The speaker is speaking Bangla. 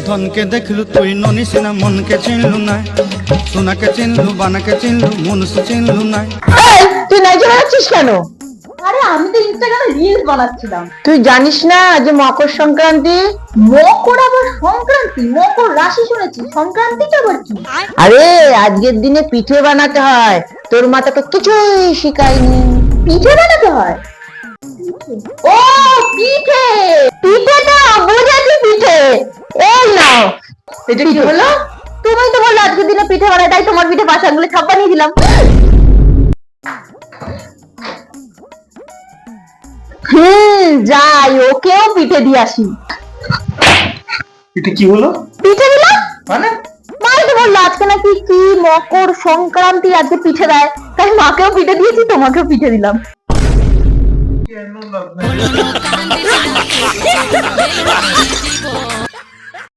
ধনকে দেখলু তুই ননিস না, মনকে চিনলু না, সোনাকে চিনলু, বানাকে চিনলু, মনুষ চিনলু না। তুই নাইজে বানাচ্ছিস কেন? আরে আমি তো ইনস্টাগ্রামে রিলস বানাচ্ছিলাম। তুই জানিস না যে মকর সংক্রান্তি? মকর আবার সংক্রান্তি? মকর রাশি শুনেছি, সংক্রান্তিটা আবার কি? আরে আজকের দিনে পিঠে বানাতে হয়, তোর মা তোকে কিছুই শিখায়নি। পিঠে বানাতে হয়? ও পিঠে, পিঠে না, বুঝেছি পিঠে। এই নাও। এটা কি হলো? তুমি তো বললে আজকের দিনে পিঠে বানাই, তাই তোমার পিঠে 5 আঙ্গুলে ছাপ বানিয়ে দিলাম। যাই ওকেও পিঠে দিয়ে আসি। এটা কি হলো? পিঠে দিলাম মানে মাই তো বললো আজকে নাকি কি মকর সংক্রান্তি, আজকে পিঠে দেয়, তাই মাকেও পিঠে দিয়েছি, তোমাকেও পিঠে দিলাম। বলো না কান্দিস না,